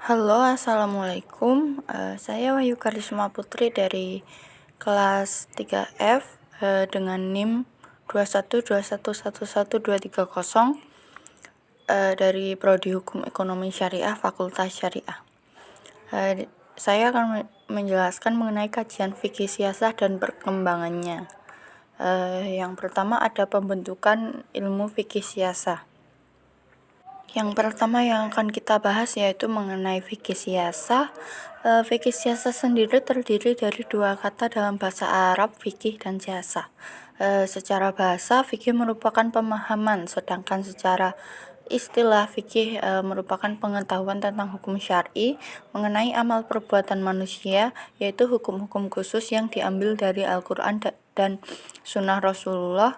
Halo, assalamualaikum. Saya Wahyu Karisma Putri dari kelas 3F dengan NIM 212111130 dari Prodi Hukum Ekonomi Syariah Fakultas Syariah. Saya akan menjelaskan mengenai kajian fikih siasah dan perkembangannya. Yang pertama ada pembentukan ilmu fikih siasah. Yang pertama yang akan kita bahas yaitu mengenai fikih siasah. Fikih siasah sendiri terdiri dari dua kata dalam bahasa Arab, fikih dan siasah. Secara bahasa, fikih merupakan pemahaman, sedangkan secara istilah fikih merupakan pengetahuan tentang hukum syar'i mengenai amal perbuatan manusia, yaitu hukum-hukum khusus yang diambil dari Al-Quran dan Sunnah Rasulullah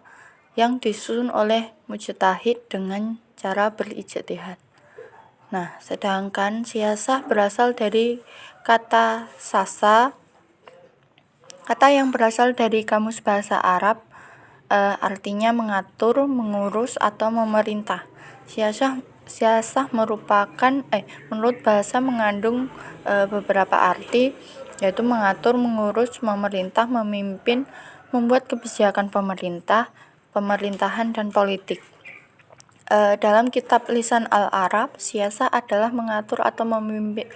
yang disusun oleh mujtahid dengan cara berijtihad. Nah, sedangkan siasah berasal dari kata sasa, kata yang berasal dari kamus bahasa Arab, artinya mengatur, mengurus, atau memerintah. Siasah merupakan menurut bahasa mengandung beberapa arti, yaitu mengatur, mengurus, memerintah, memimpin, membuat kebijakan pemerintahan dan politik. Dalam kitab Lisan Al-Arab, siasah adalah mengatur atau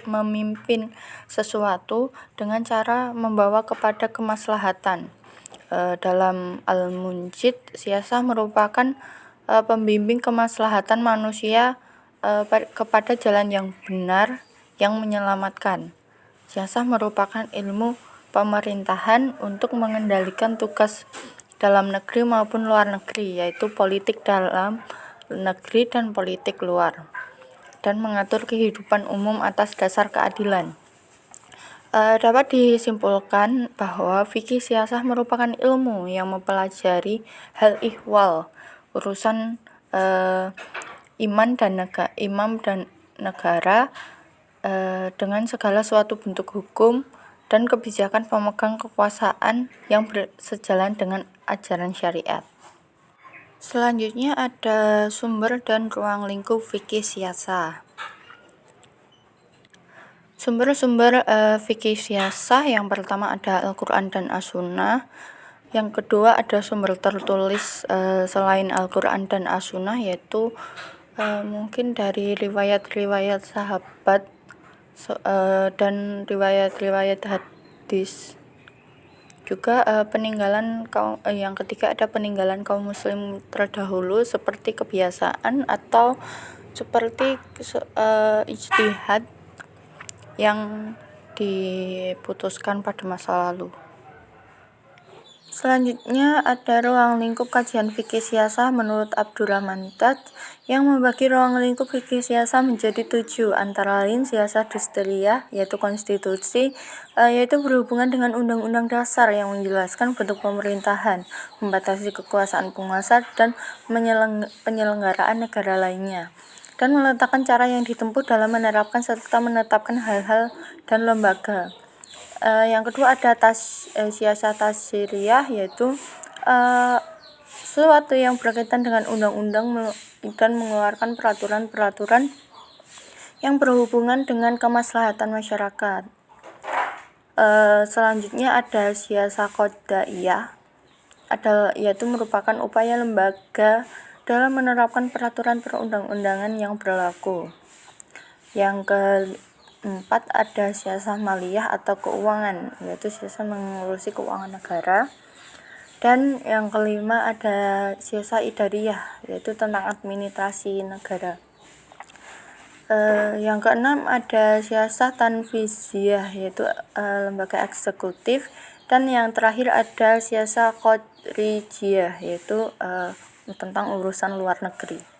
memimpin sesuatu dengan cara membawa kepada kemaslahatan. Dalam Al-Munjid, siasah merupakan pembimbing kemaslahatan manusia kepada jalan yang benar yang menyelamatkan. Siasah merupakan ilmu pemerintahan untuk mengendalikan tugas dalam negeri maupun luar negeri, yaitu politik dalam negeri dan politik luar, dan mengatur kehidupan umum atas dasar keadilan. Dapat disimpulkan bahwa fikih siasah merupakan ilmu yang mempelajari hal ihwal, urusan imam dan negara dengan segala suatu bentuk hukum dan kebijakan pemegang kekuasaan yang bersejalan dengan ajaran syariat. Selanjutnya ada sumber dan ruang lingkup fikih siasah. Sumber-sumber fikih siasah yang pertama ada Al-Quran dan As-Sunnah. Yang kedua ada sumber tertulis selain Al-Quran dan As-Sunnah, yaitu mungkin dari riwayat-riwayat sahabat dan riwayat-riwayat hadis. Juga peninggalan yang ketiga ada peninggalan kaum muslim terdahulu seperti kebiasaan atau seperti ijtihad yang diputuskan pada masa lalu. Selanjutnya ada ruang lingkup kajian fikih siasah menurut Abdurrahman Taj, yang membagi ruang lingkup fikih siasah menjadi 7, antara lain siasah dusteriyah, yaitu konstitusi, yaitu berhubungan dengan undang-undang dasar yang menjelaskan bentuk pemerintahan, membatasi kekuasaan penguasa dan penyelenggaraan negara lainnya, dan meletakkan cara yang ditempuh dalam menerapkan serta menetapkan hal-hal dan lembaga. Yang kedua ada siasah tasyriyah, yaitu sesuatu yang berkaitan dengan undang-undang dan mengeluarkan peraturan-peraturan yang berhubungan dengan kemaslahatan masyarakat. Selanjutnya ada siasah qadaiyah, yaitu merupakan upaya lembaga dalam menerapkan peraturan perundang-undangan yang berlaku. Yang keempat ada siasah maliyah atau keuangan, yaitu siasah mengurusi keuangan negara. Dan yang kelima ada siasah idariyah, yaitu tentang administrasi negara. Yang keenam ada siasah tanfiziyah, yaitu lembaga eksekutif. Dan yang terakhir ada siasah khadrijiyah, yaitu tentang urusan luar negeri.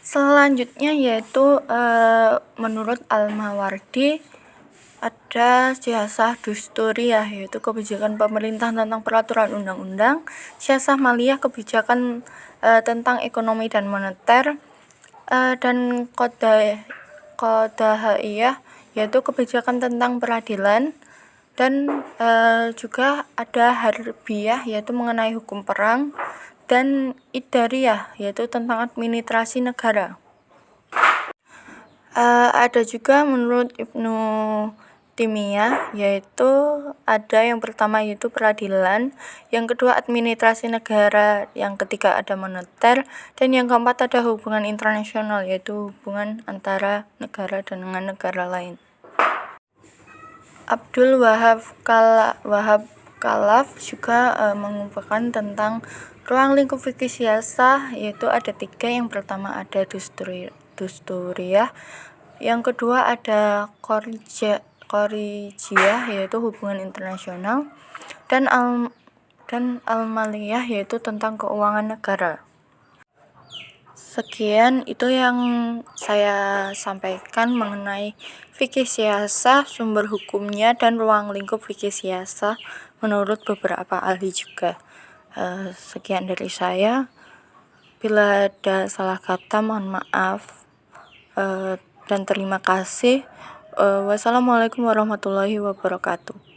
Selanjutnya yaitu menurut Al-Mawardi ada siasah dusturiyah, yaitu kebijakan pemerintah tentang peraturan undang-undang. Siasah maliyah, kebijakan tentang ekonomi dan moneter. Dan qadaiyah, yaitu kebijakan tentang peradilan. Dan juga ada harbiyah, yaitu mengenai hukum perang. Dan idariyah, yaitu tentang administrasi negara. Ada juga menurut Ibnu Taimiyah, yaitu ada yang pertama yaitu peradilan, yang kedua administrasi negara, yang ketiga ada moneter, dan yang keempat ada hubungan internasional, yaitu hubungan antara negara dan dengan negara lain. Abdul Wahab Khalaf juga mengumpulkan tentang ruang lingkup fikih siasah, yaitu ada 3. Yang pertama ada Dusturiyah, yang kedua ada Khorijiyah, yaitu hubungan internasional, dan Al-Maliyah, yaitu tentang keuangan negara. Sekian itu yang saya sampaikan mengenai fikih siasah, sumber hukumnya, dan ruang lingkup fikih siasah menurut beberapa ahli juga. Sekian dari saya. Bila ada salah kata mohon maaf, dan terima kasih. Wassalamualaikum warahmatullahi wabarakatuh.